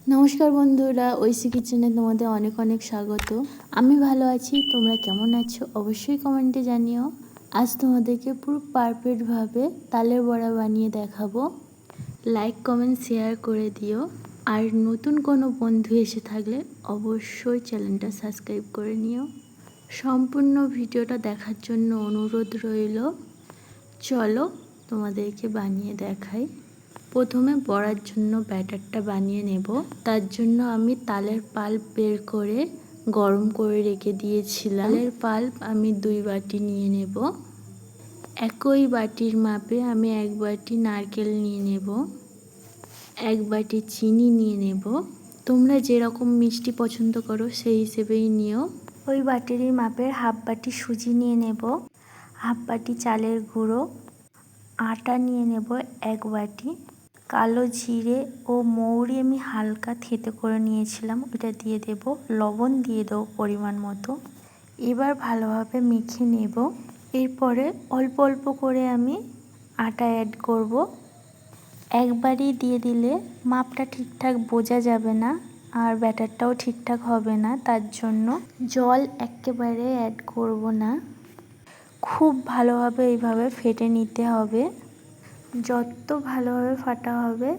নমস্কার বন্ধুরা, ঐশী কিচেনে তোমাদের অনেক অনেক স্বাগত। আমি ভালো আছি, তোমরা কেমন আছো অবশ্যই কমেন্টে জানিও। আজ তোমাদেরকে পুরো পারফেক্টভাবে তালের বড়া বানিয়ে দেখাবো। লাইক কমেন্ট শেয়ার করে দিও। আর নতুন কোনো বন্ধু এসে থাকলে অবশ্যই চ্যানেলটা সাবস্ক্রাইব করে নিও। সম্পূর্ণ ভিডিওটা দেখার জন্য অনুরোধ রইল। চলো তোমাদেরকে বানিয়ে দেখাই। প্রথমে বড়ার জন্য ব্যাটারটা বানিয়ে নেব। তার জন্য আমি তালের পাল্প বের করে গরম করে রেখে দিয়েছিলাম। তালের পাল্প আমি 2 বাটি নিয়ে নেব। একই বাটির মাপে আমি 1 বাটি নারকেল নিয়ে নেব, 1 বাটি চিনি নিয়ে নেব। তোমরা যেরকম মিষ্টি পছন্দ করো সেই হিসেবেই নিও। ওই বাটিরই মাপের হাফ বাটি সুজি নিয়ে নেব, হাফ বাটি চালের গুঁড়ো, আটা নিয়ে নেব 1 বাটি, কালো জিরে ও মৌরি আমি হালকা থেতো করে নিয়েছিলাম, ওটা দিয়ে দেব, লবণ দিয়ে দেবো পরিমাণ মতো। এবার ভালোভাবে মেখে নেব। এরপরে অল্প অল্প করে আমি আটা অ্যাড করব। একবারই দিয়ে দিলে মাপটা ঠিকঠাক বোঝা যাবে না আর ব্যাটারটাও ঠিকঠাক হবে না, তার জন্য জল একেবারে অ্যাড করব না। খুব ভালোভাবে এইভাবে ফেটে নিতে হবে। যত ভালোভাবে ফাটা হবে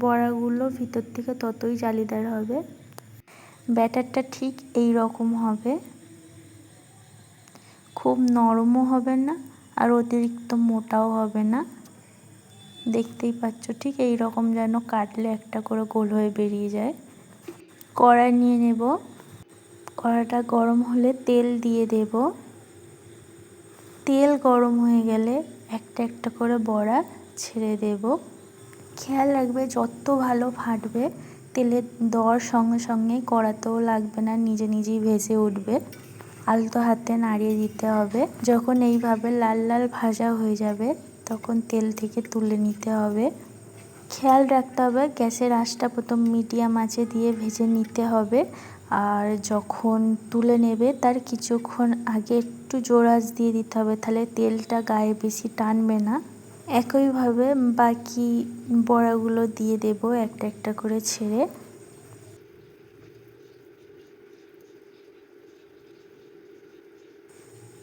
বড়াগুলো ভিতর থেকে ততই জালিদার হবে। ব্যাটারটা ঠিক এই রকম হবে, খুব নরমও হবে না আর অতিরিক্ত মোটাও হবে না। দেখতেই পাচ্ছ ঠিক এই রকম যেন কাটলে একটা করে গোল হয়ে বেরিয়ে যায়। কড়াই নিয়ে নেব। কড়াইটা গরম হলে তেল দিয়ে দেব। তেল গরম হয়ে গেলে একটা একটা করে বড়া ছেড়ে দেব। খেয়াল রাখবে যত ভালো ফাটবে তেলের দেওয়ার সঙ্গে সঙ্গে কড়াতেও লাগবে না, নিজে নিজেই ভেসে উঠবে। আলতো হাতে নাড়িয়ে দিতে হবে। যখন এইভাবে লাল লাল ভাজা হয়ে যাবে তখন তেল থেকে তুলে নিতে হবে। খেয়াল রাখতে হবে গ্যাসের আঁচটা প্রথম মিডিয়াম আঁচে দিয়ে ভেজে নিতে হবে। আর যখন তুলে নেবে তার কিছুক্ষণ আগে একটু জোর আঁচ দিয়ে দিতে হবে, তাহলে তেলটা গায়ে বেশি টানবে না। একইভাবে বাকি বড়াগুলো দিয়ে দেব একটা একটা করে ছেড়ে।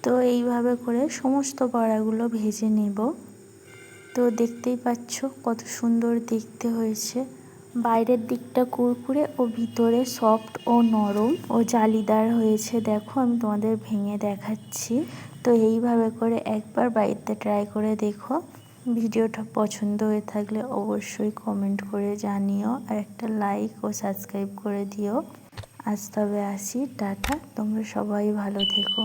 তো এইভাবে করে সমস্ত বড়াগুলো ভেজে নেব। তো দেখতেই পাচ্ছ কত সুন্দর দেখতে হয়েছে। বাইরের দিকটা কুরকুরে ও ভিতরে সফট ও নরম ও জালিদার হয়েছে। দেখো আমি তোমাদের ভেঙে দেখাচ্ছি। তো এইভাবে করে একবার বাড়িতে ট্রাই করে দেখো। ভিডিওটা পছন্দ হয়ে থাকলে অবশ্যই কমেন্ট করে জানিও আর একটা লাইক ও সাবস্ক্রাইব করে দিও। আজ তবে আসি, টাটা। তোমরা সবাই ভালো থেকো।